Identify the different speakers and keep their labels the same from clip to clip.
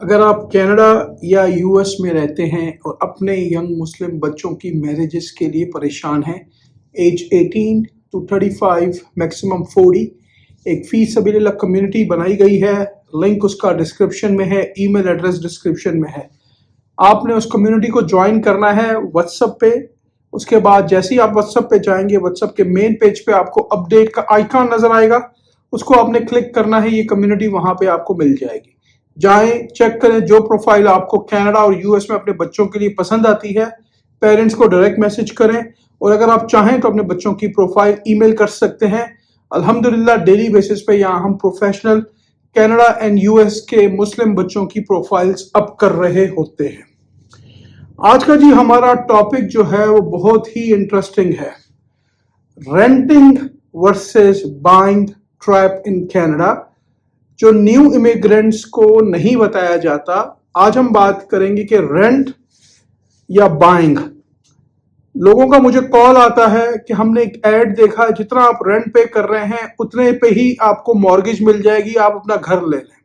Speaker 1: अगर आप कनाडा या यूएस में रहते हैं और अपने यंग मुस्लिम बच्चों की मैरिजेस के लिए परेशान हैं, एज 18 टू 35 मैक्सिमम 40, एक फ़ी सबीलिल्लाह कम्युनिटी बनाई गई है। लिंक उसका डिस्क्रिप्शन में है, ईमेल एड्रेस डिस्क्रिप्शन में है। आपने उस कम्युनिटी को ज्वाइन करना है व्हाट्सएप पे। उसके बाद जैसे ही आप व्हाट्सएप पे जाएंगे, व्हाट्सएप के मेन पेज पे आपको अपडेट का आइकॉन नज़र आएगा, उसको आपने क्लिक करना है। ये कम्युनिटी वहाँ पे आपको मिल जाएगी। जाएं, चेक करें, जो प्रोफाइल आपको कनाडा और यूएस में अपने बच्चों के लिए पसंद आती है, पेरेंट्स को डायरेक्ट मैसेज करें। और अगर आप चाहें तो अपने बच्चों की प्रोफाइल ईमेल कर सकते हैं। अल्हम्दुलिल्लाह डेली बेसिस पे यहाँ हम प्रोफेशनल कनाडा एंड यूएस के मुस्लिम बच्चों की प्रोफाइल्स अप कर रहे होते हैं। आज का जी हमारा टॉपिक जो है वो बहुत ही इंटरेस्टिंग है, renting versus buying trap in Canada, जो न्यू इमिग्रेंट्स को नहीं बताया जाता। आज हम बात करेंगे कि रेंट या बाइंग। लोगों का मुझे कॉल आता है कि हमने एक ऐड देखा है, जितना आप रेंट पे कर रहे हैं उतने पे ही आपको मॉर्गेज मिल जाएगी, आप अपना घर ले लें।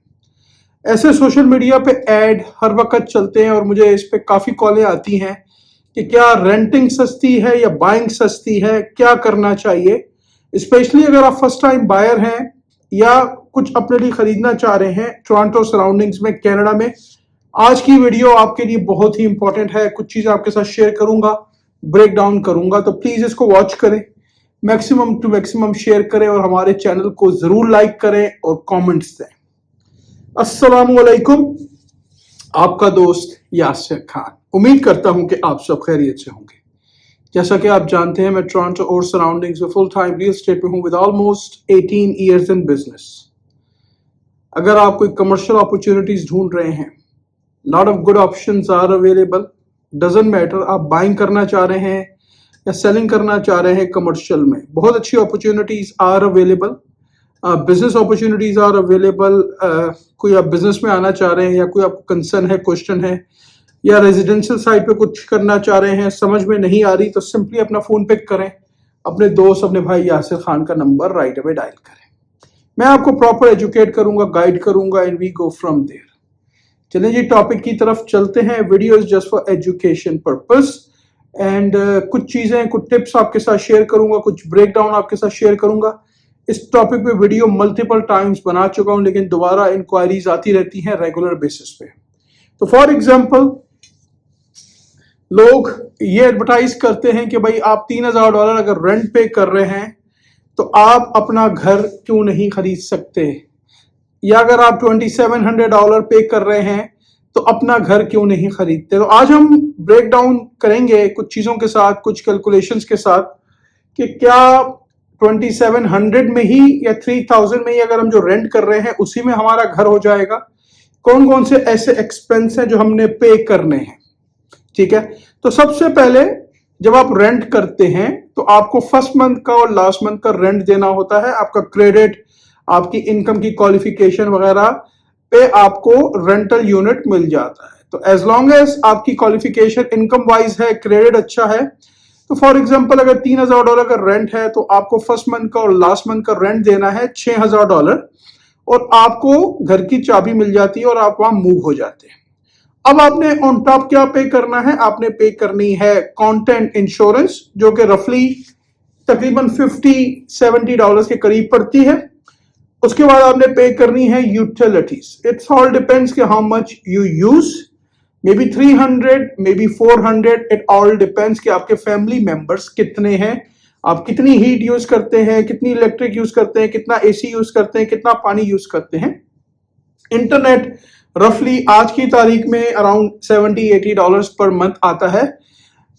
Speaker 1: ऐसे सोशल मीडिया पे ऐड हर वक्त चलते हैं और मुझे इस पे काफ़ी कॉलें आती हैं कि क्या रेंटिंग सस्ती है या बाइंग सस्ती है, क्या करना चाहिए। स्पेशली अगर आप फर्स्ट टाइम बायर हैं या कुछ अपने लिए खरीदना चाह रहे हैं टोरंटो सराउंडिंग्स में, कनाडा में, आज की वीडियो आपके लिए बहुत ही इंपॉर्टेंट है। कुछ चीज़ें आपके साथ शेयर करूंगा, ब्रेक डाउन करूंगा, तो प्लीज़ इसको वॉच करें, मैक्सिमम टू मैक्सिमम शेयर करें और हमारे चैनल को ज़रूर लाइक करें और कमेंट्स दें। अस्सलाम वालेकुम, आपका दोस्त यासिर खान। उम्मीद करता हूं कि आप सब खैरियत से होंगे। जैसा कि आप जानते हैं, मैं टोरंटो और सराउंडिंग्स में फुल टाइम रियल एस्टेट में हूं with almost 18 years in business. अगर आप कोई कमर्शियल अपॉर्चुनिटीज ढूंढ रहे हैं, lot of good options are available. Doesn't matter आप बाइंग करना चाह रहे हैं या सेलिंग करना चाह रहे हैं, कमर्शियल में बहुत अच्छी opportunities are available. Business opportunities are available. कोई आप बिजनेस में आना चाह रहे हैं या कोई आपको कंसर्न है, क्वेश्चन है, या रेजिडेंशियल साइड पे कुछ करना चाह रहे हैं, समझ में नहीं आ रही, तो सिंपली अपना फोन पिक करें, अपने दोस्त, अपने भाई यासिर खान का नंबर राइट अवे डायल करें। मैं आपको प्रॉपर एजुकेट करूंगा, गाइड करूंगा, and we go from there. चलिए जी टॉपिक की तरफ चलते हैं। Video is just for education purpose and कुछ चीजें, कुछ टिप्स आपके साथ शेयर करूंगा, कुछ ब्रेक डाउन आपके साथ शेयर करूंगा। इस टॉपिक पे वीडियो मल्टीपल टाइम्स बना चुका हूं, लेकिन दोबारा इंक्वायरीज आती रहती हैं रेगुलर बेसिस पे। तो फॉर एग्जाम्पल, लोग ये एडवर्टाइज करते हैं कि भाई आप $3000 अगर रेंट पे कर रहे हैं तो आप अपना घर क्यों नहीं खरीद सकते, या अगर आप $2700 पे कर रहे हैं तो अपना घर क्यों नहीं खरीदते। तो आज हम ब्रेक डाउन करेंगे कुछ चीज़ों के साथ, कुछ कैलकुलेशंस के साथ, कि क्या 2700 में ही या 3000 में ही अगर हम जो रेंट कर रहे हैं उसी में हमारा घर हो जाएगा। कौन कौन से ऐसे एक्सपेंस हैं जो हमने पे करने हैं, ठीक है। तो सबसे पहले जब आप रेंट करते हैं तो आपको फर्स्ट मंथ का और लास्ट मंथ का रेंट देना होता है। आपका क्रेडिट, आपकी इनकम की क्वालिफिकेशन वगैरह पे आपको रेंटल यूनिट मिल जाता है। तो एज लॉन्ग एज आपकी क्वालिफिकेशन इनकम वाइज है, क्रेडिट अच्छा है, तो फॉर एग्जांपल अगर $3000 का रेंट है तो आपको फर्स्ट मंथ का और लास्ट मंथ का रेंट देना है $6000 और आपको घर की चाबी मिल जाती है और आप वहां मूव हो जाते हैं। अब आपने ऑन टॉप क्या पे करना है, आपने पे करनी है कंटेंट इंश्योरेंस, जो कि रफली तकरीबन $50-70 के करीब पड़ती है। उसके बाद आपने पे करनी है यूटिलिटीज। इट्स ऑल डिपेंड्स कि how much you use, may be 300, may be 400, it all depends कि आपके फैमिली मेंबर्स कितने हैं, आप कितनी हीट यूज करते हैं, कितनी इलेक्ट्रिक यूज करते हैं, कितना एसी यूज करते हैं, कितना पानी यूज करते हैं। इंटरनेट रफली आज की तारीख में अराउंड $70-80 पर मंथ आता है।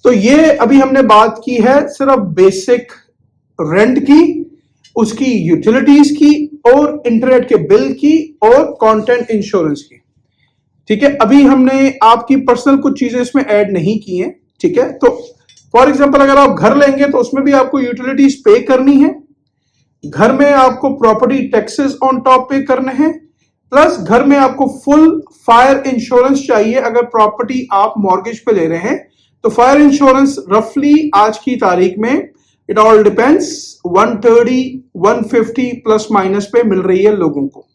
Speaker 1: तो ये अभी हमने बात की है सिर्फ बेसिक रेंट की, उसकी यूटिलिटीज की और इंटरनेट के बिल की और कंटेंट इंश्योरेंस की, ठीक है। अभी हमने आपकी पर्सनल कुछ चीजें इसमें ऐड नहीं की हैं, ठीक है। तो फॉर एग्जांपल अगर आप घर लेंगे तो उसमें भी आपको यूटिलिटीज पे करनी है, घर में आपको प्रॉपर्टी टैक्सेस ऑन टॉप पे करने हैं, प्लस घर में आपको फुल फायर इंश्योरेंस चाहिए। अगर प्रॉपर्टी आप मॉर्गेज पे ले रहे हैं तो फायर इंश्योरेंस रफली आज की तारीख में, it all depends, 130, 150 plus minus पे मिल रही है लोगों को,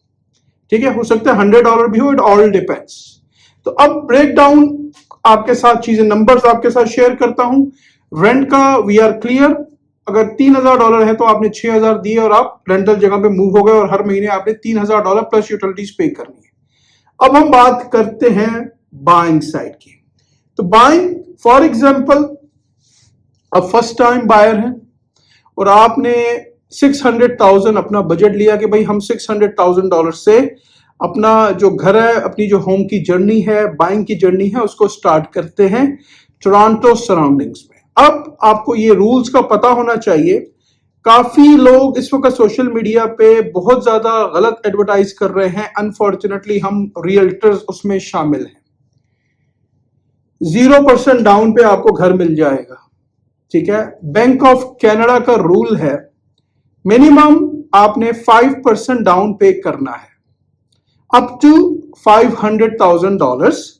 Speaker 1: ठीक है, हो सकता है $100 भी हो, इट ऑल डिपेंड्स। तो अब ब्रेक डाउन आपके साथ चीजें, नंबर्स आपके साथ शेयर करता हूं। रेंट का वी आर क्लियर, अगर $3000 है तो आपने 6000 दिए और आप रेंटल जगह पे मूव हो गए और हर महीने आपने $3000 प्लस यूटिलिटीज पे करनी है। अब हम बात करते हैं बाइंग साइड की। तो बाइंग, फॉर एग्जांपल, अब फर्स्ट टाइम बायर है और आपने 600,000 अपना बजट लिया कि भाई हम $600,000 से अपना जो घर है, अपनी जो होम की जर्नी है, बाइंग की जर्नी है, उसको स्टार्ट करते हैं टोरंटो सराउंडिंग्स में। अब आपको ये रूल्स का पता होना चाहिए। काफी लोग इस वक्त सोशल मीडिया पे बहुत ज्यादा गलत एडवर्टाइज कर रहे हैं, अनफॉर्चुनेटली हम रियल्टर्स उसमें शामिल हैं। 0% डाउन पे आपको घर मिल जाएगा, ठीक है। बैंक ऑफ कनाडा का रूल है मिनिमम आपने 5% डाउन पे करना है अप टू $500,000,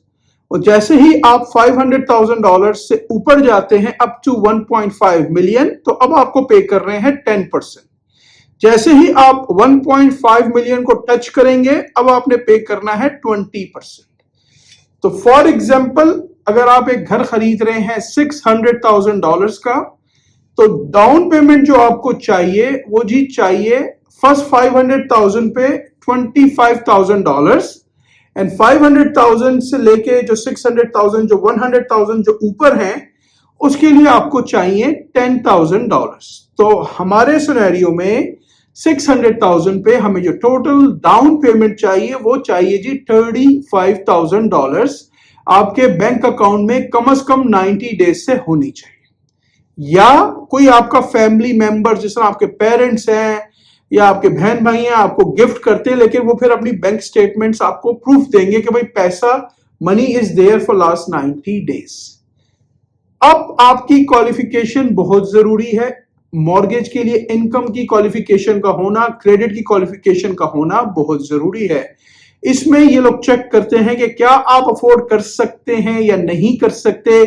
Speaker 1: और जैसे ही आप $500,000 से ऊपर जाते हैं अप टू 1.5 मिलियन, तो अब आपको पे कर रहे हैं 10%। जैसे ही आप 1.5 मिलियन को टच करेंगे अब आपने पे करना है 20%। तो फॉर एग्जाम्पल, अगर आप एक घर खरीद रहे हैं $600,000 का, तो डाउन पेमेंट जो आपको चाहिए वो जी चाहिए फर्स्ट 500,000 पे $25,000, एंड 500,000 से लेके जो 600,000 जो 100,000 जो ऊपर हैं उसके लिए आपको चाहिए $10,000। तो हमारे सिनेरियो में 600,000 पे हमें जो टोटल डाउन पेमेंट चाहिए वो चाहिए जी $35,000 आपके बैंक अकाउंट में कम से कम 90 डेज से होनी चाहिए। या कोई आपका फैमिली मेंबर, जिस तरह आपके पेरेंट्स हैं या आपके बहन भाई हैं, आपको गिफ्ट करते हैं, लेकिन वो फिर अपनी बैंक स्टेटमेंट्स आपको प्रूफ देंगे कि भाई पैसा, money is there for last 90 days. अब आपकी क्वालिफिकेशन बहुत जरूरी है। मॉर्गेज के लिए इनकम की क्वालिफिकेशन का होना, क्रेडिट की क्वालिफिकेशन का होना बहुत जरूरी है। इसमें ये लोग चेक करते हैं कि क्या आप अफोर्ड कर सकते हैं या नहीं कर सकते।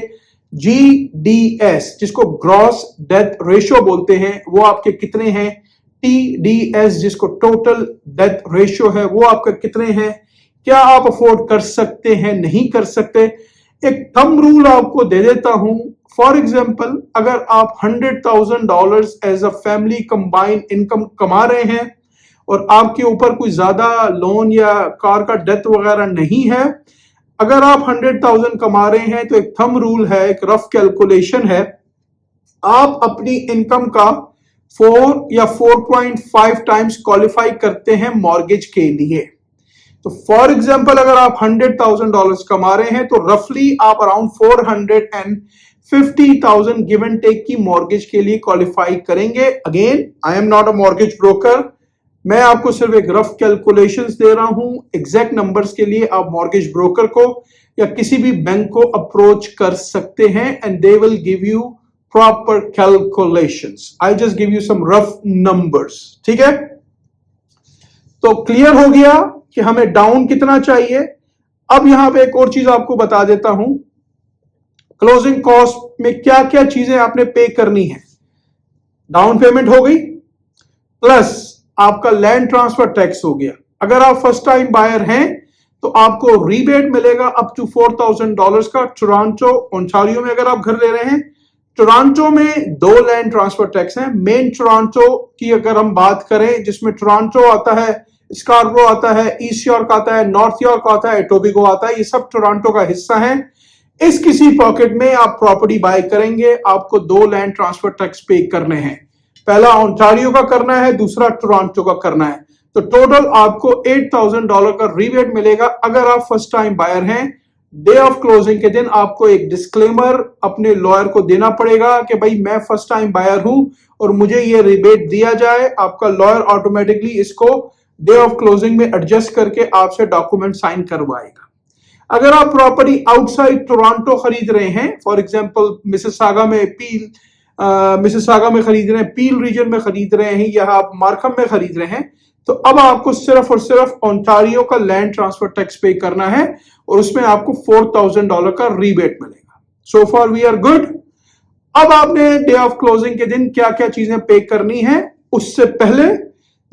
Speaker 1: GDS, जिसको ग्रॉस डेथ रेशियो बोलते हैं, वो आपके कितने हैं। TDS, जिसको टोटल डेथ रेशियो है, वो आपका कितने हैं। क्या आप अफोर्ड कर सकते हैं, नहीं कर सकते। एक थंब रूल आपको दे देता हूं। फॉर एग्जाम्पल, अगर आप $100,000 as a family combined income कमा रहे हैं और आपके ऊपर कोई ज्यादा लोन या कार का डेथ वगैरह नहीं है, अगर आप 100,000 कमा रहे हैं तो एक थंब रूल है, एक रफ कैलकुलेशन है, आप अपनी इनकम का 4 या 4.5 टाइम्स क्वालिफाई करते हैं मॉर्गेज के लिए। तो फॉर एग्जांपल, अगर आप $100,000 कमा रहे हैं तो रफली आप अराउंड 450,000 गिव एंड टेक की मॉर्गेज के लिए क्वालिफाई करेंगे। Again, I am not a mortgage broker, मैं आपको सिर्फ एक रफ कैलकुलेशंस दे रहा हूं। एग्जैक्ट नंबर्स के लिए आप मॉर्गेज ब्रोकर को या किसी भी बैंक को अप्रोच कर सकते हैं and they will give you proper calculations. I just give you some rough numbers, ठीक है। तो क्लियर हो गया कि हमें डाउन कितना चाहिए। अब यहां पे एक और चीज आपको बता देता हूं, क्लोजिंग कॉस्ट में क्या क्या चीजें आपने पे करनी है। डाउन पेमेंट हो गई, प्लस आपका लैंड ट्रांसफर टैक्स हो गया। अगर आप फर्स्ट टाइम बायर हैं तो आपको रीबेट मिलेगा अप टू $4,000 का। टोरंटो ओंटारियो में अगर आप घर ले रहे हैं, टोरंटो में 2 लैंड ट्रांसफर टैक्स हैं। मेन टोरंटो की अगर हम बात करें, जिसमें टोरंटो आता है, स्कार्बरो आता है, ईस्ट यॉर्क आता है, नॉर्थ यॉर्क आता है, एटोबिगो आता है, ये सब टोरंटो का हिस्सा है। इस किसी पॉकेट में आप प्रॉपर्टी बाय करेंगे, आपको 2 लैंड ट्रांसफर टैक्स पे करने हैं। पहला ओंटारियो का करना है, दूसरा टोरंटो का करना है। तो टोटल आपको $8,000 का रीबेट मिलेगा अगर आप फर्स्ट टाइम बायर हैं। डे ऑफ क्लोजिंग के दिन आपको एक डिस्क्लेमर अपने लॉयर को देना पड़ेगा कि भाई मैं फर्स्ट टाइम बायर हूं और मुझे ये रिबेट दिया जाए। आपका लॉयर ऑटोमेटिकली इसको डे ऑफ क्लोजिंग में एडजस्ट करके आपसे डॉक्यूमेंट साइन करवाएगा। अगर आप प्रॉपर्टी आउटसाइड टोरंटो खरीद रहे हैं, फॉर एग्जांपल मिसिसागा में खरीद रहे हैं, पील रीजन में खरीद रहे हैं, या आप मार्कम में खरीद रहे हैं, तो अब आपको सिर्फ और सिर्फ ओंटारियो का लैंड ट्रांसफर टैक्स पे करना है और उसमें आपको $4,000 का रीबेट मिलेगा। So far we are good. अब आपने डे ऑफ क्लोजिंग के दिन क्या क्या चीजें पे करनी है, उससे पहले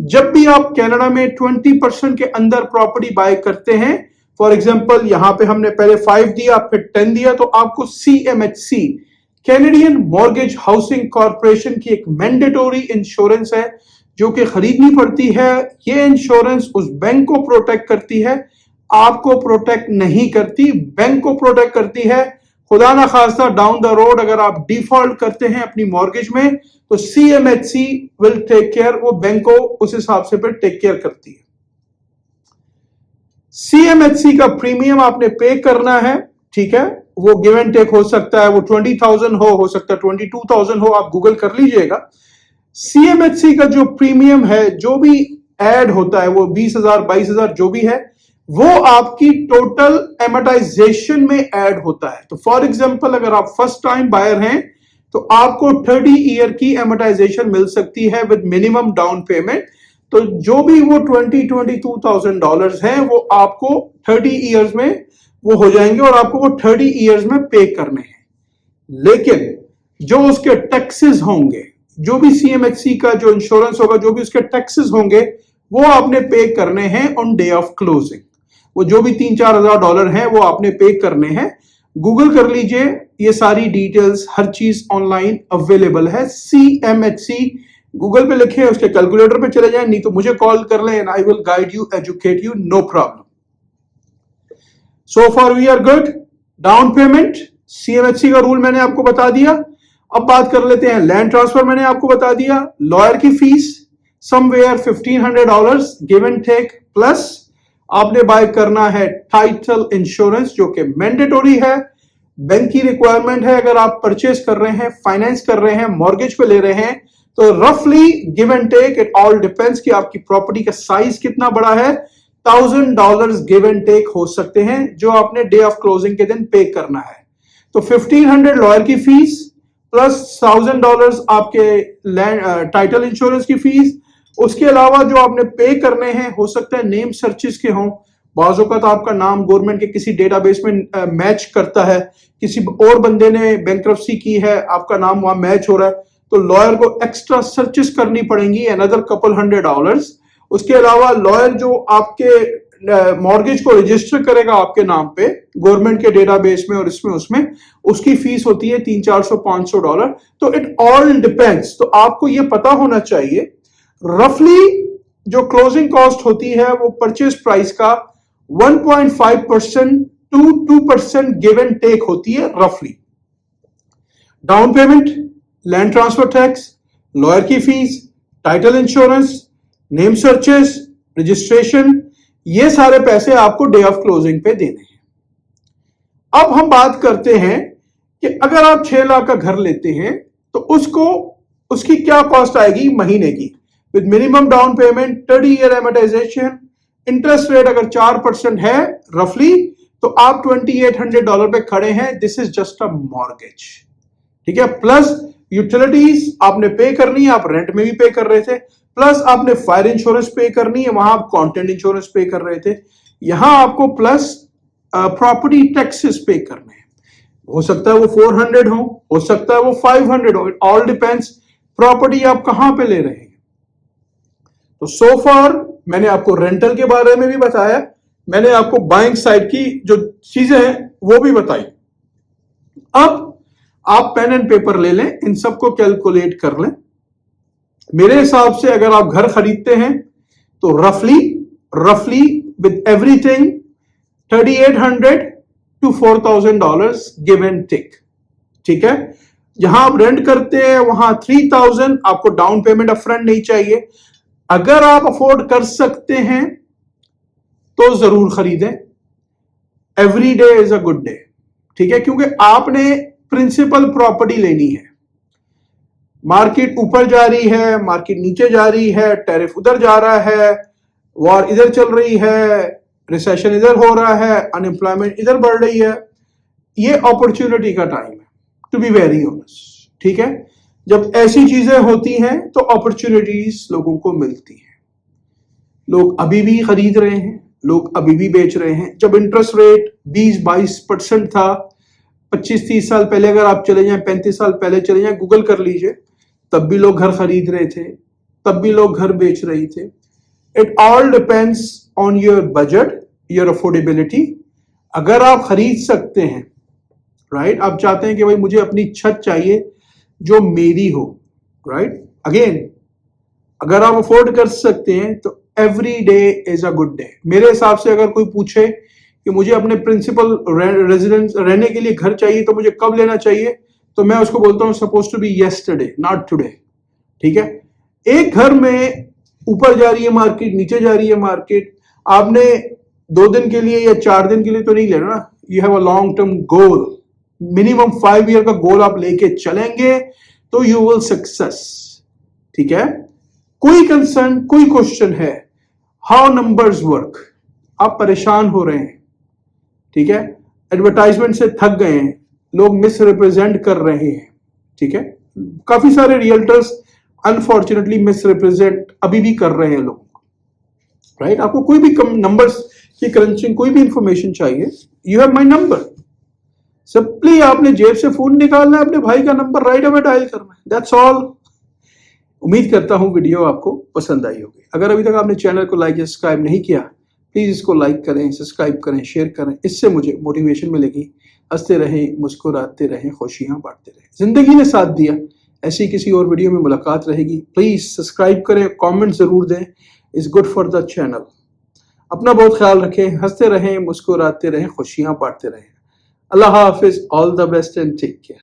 Speaker 1: जब भी आप कनाडा में 20% के अंदर प्रॉपर्टी बाय करते हैं, फॉर एग्जांपल यहां पे हमने पहले 5 दिया फिर 10 दिया, तो आपको CMHC Canadian mortgage housing corporation की एक मैंडेटरी इंश्योरेंस है जो कि खरीदनी पड़ती है। ये इंश्योरेंस उस बैंक को प्रोटेक्ट करती है, आपको प्रोटेक्ट नहीं करती, बैंक को प्रोटेक्ट करती है। खुदा ना खास्ता डाउन द रोड अगर आप डिफॉल्ट करते हैं अपनी मॉर्गेज में, तो CMHC विल टेक केयर, वो बैंक को उस हिसाब से फिर टेक केयर करती है। CMHC का प्रीमियम आपने पे करना है, ठीक है, वो गिव एंड टेक हो सकता है, वो 20,000 हो सकता है 22,000 हो, आप गूगल कर लीजिएगा। CMHC का जो प्रीमियम है, जो भी ऐड होता है, वो 20,000 22,000 जो भी है, वो आपकी टोटल एमोटाइजेशन में ऐड होता है। तो फॉर एग्जांपल अगर आप फर्स्ट टाइम बायर हैं तो आपको 30 ईयर की एमोटाइजेशन मिल सकती है विद मिनिमम डाउन पेमेंट। तो जो भी वो $22,000 हैं वो आपको 30 ईयर्स में वो हो जाएंगे और आपको वो 30 ईयर्स में पे करने हैं। लेकिन जो उसके टैक्सेस होंगे, जो भी CMHC का जो इंश्योरेंस होगा, जो भी उसके टैक्सेस होंगे, वो आपने पे करने हैं ऑन डे ऑफ क्लोजिंग। वो जो भी $3-4 हजार डॉलर हैं वो आपने पे करने हैं। गूगल कर लीजिए, ये सारी डिटेल्स हर चीज ऑनलाइन अवेलेबल है। CMHC गूगल पे लिखे, उसके कैलकुलेटर पे चले जाएं, नहीं तो मुझे कॉल कर लें and I will guide you, educate you, no problem. So far we are good. Down payment CMHC का रूल मैंने आपको बता दिया। अब बात कर लेते हैं लैंड ट्रांसफर, मैंने आपको बता दिया। लॉयर की fees somewhere $1,500 give and take, plus आपने बाय करना है टाइटल इंश्योरेंस जो कि मैंडेटरी है, बैंक की रिक्वायरमेंट है। अगर आप परचेस कर रहे हैं, फाइनेंस कर रहे हैं, मॉर्गेज पे ले रहे हैं, तो रफली give and take it all depends कि आपकी प्रॉपर्टी का साइज कितना बड़ा है, $1,000 गिव एंड टेक हो सकते हैं जो आपने डे ऑफ क्लोजिंग के दिन पे करना है। तो 1,500 लॉयर की फीस प्लस $1,000 आपके टाइटल इंश्योरेंस की फीस। उसके अलावा जो आपने पे करने हैं, हो सकता है नेम सर्चेस के हों, बाज़ों का तो आपका नाम गवर्नमेंट के किसी डेटाबेस में मैच करता है, किसी और बंदे ने बैंक्रप्सी की है, आपका नाम वहां मैच हो रहा है, तो लॉयर को एक्स्ट्रा सर्चेस करनी पड़ेंगी, अनदर couple $100। उसके अलावा लॉयर जो आपके मॉर्गेज को रजिस्टर करेगा आपके नाम पे गवर्नमेंट के डेटाबेस में और इसमें उसमें, उसकी फीस होती है $300-400। तो इट ऑल डिपेंड्स। तो आपको ये पता होना चाहिए रफली जो क्लोजिंग कॉस्ट होती है वो परचेज प्राइस का 1.5% to 2% गिव एंड टेक होती है रफली। Down payment, land transfer tax, lawyer की fees, title insurance, name searches, registration, ये सारे पैसे आपको डे ऑफ क्लोजिंग पे देने हैं। अब हम बात करते हैं कि अगर आप 6 लाख का घर लेते हैं तो उसकी क्या कॉस्ट आएगी महीने की, with minimum down payment, 30 year amortisation, interest rate अगर 4% है रफली, तो आप $2,800 पे खड़े हैं। This is just a mortgage, ठीक है। प्लस यूटिलिटीज आपने पे करनी है, आप रेंट में भी पे कर रहे थे, प्लस आपने फायर इंश्योरेंस पे करनी है, वहां आप कंटेंट इंश्योरेंस पे कर रहे थे, यहां आपको प्लस प्रॉपर्टी टैक्सेस पे करने हैं। हो सकता है वो 400 हो सकता है वो 500 हो, इट ऑल डिपेंड्स प्रॉपर्टी आप कहां पे ले रहे हैं। तो सो फार मैंने आपको रेंटल के बारे में भी बताया, मैंने आपको बाइंग साइड की जो चीजें हैं वो भी बताई। अब आप पेन एंड पेपर ले लें, इन सबको कैलकुलेट कर लें। मेरे हिसाब से अगर आप घर खरीदते हैं तो रफली with everything $3,800 to $4,000 give and take, ठीक है। जहां आप रेंट करते हैं वहां 3,000 आपको डाउन पेमेंट अपफ्रंट नहीं चाहिए। अगर आप अफोर्ड कर सकते हैं तो जरूर खरीदें। Every day is a good day, ठीक है, क्योंकि आपने प्रिंसिपल प्रॉपर्टी लेनी है। मार्केट ऊपर जा रही है, मार्केट नीचे जा रही है, टैरिफ उधर जा रहा है, वॉर इधर चल रही है, रिसेशन इधर हो रहा है, अनएम्प्लॉयमेंट इधर बढ़ रही है। ये अपॉर्चुनिटी का टाइम है, टू बी वेरी ऑनेस्ट, ठीक है। जब ऐसी चीजें होती हैं तो अपॉर्चुनिटीज लोगों को मिलती हैं। लोग अभी भी खरीद रहे हैं, लोग अभी भी बेच रहे हैं। जब इंटरेस्ट रेट 20-22% था 25-30 साल पहले, अगर आप चले जाएं 35 साल पहले चले जाएं, गूगल कर लीजिए, तब भी लोग घर खरीद रहे थे। तब भी लोग घर बेच रही थे। It all depends on your budget, your affordability. अगर आप खरीद सकते हैं, राइट, आप चाहते हैं कि भाई मुझे अपनी छत चाहिए जो मेरी हो, राइट, अगेन अगर आप अफोर्ड कर सकते हैं तो every day is a good day. मेरे हिसाब से अगर कोई पूछे कि मुझे अपने प्रिंसिपल रेजिडेंस रहने के लिए घर चाहिए तो मुझे कब लेना चाहिए, तो मैं उसको बोलता हूँ suppose to be yesterday, not today. ठीक है, एक घर में ऊपर जा रही है मार्केट, नीचे जा रही है मार्केट, आपने 2 दिन के लिए या 4 दिन के लिए तो नहीं लेना ना। You have a long term goal, minimum 5 year का गोल आप लेके चलेंगे तो यू विल सक्सेस। ठीक है, कोई कंसर्न, कोई क्वेश्चन है, हाउ नंबर्स वर्क, आप परेशान हो रहे हैं, ठीक है, एडवर्टाइजमेंट से थक गए हैं, लोग मिस रिप्रेजेंट कर रहे हैं, ठीक है, काफी सारे रियल्टर्स अनफॉर्चुनेटली मिस रिप्रेजेंट अभी भी कर रहे हैं लोग, राइट। आपको कोई भी नंबर्स की क्रंचिंग, कोई भी इंफॉर्मेशन चाहिए, you have my number. Simply आपने जेब से फोन निकालना है, अपने भाई का नंबर राइट अवे डायल करना है, दैट्स ऑल। उम्मीद करता हूं वीडियो आपको पसंद आई होगी। अगर अभी तक आपने चैनल को लाइक या सब्सक्राइब नहीं किया, प्लीज इसको लाइक करें, सब्सक्राइब करें, शेयर करें, इससे मुझे मोटिवेशन मिलेगी। हंसते रहें, मुस्कुराते रहें, खुशियां बांटते रहें। जिंदगी ने साथ दिया, ऐसी किसी और वीडियो में मुलाकात रहेगी। प्लीज सब्सक्राइब करें, कमेंट जरूर दें, is good for the channel. अपना बहुत ख्याल रखें, हंसते रहें, मुस्कुराते रहें, खुशियां बांटते रहें। अल्लाह हाफिज, all the best and take care.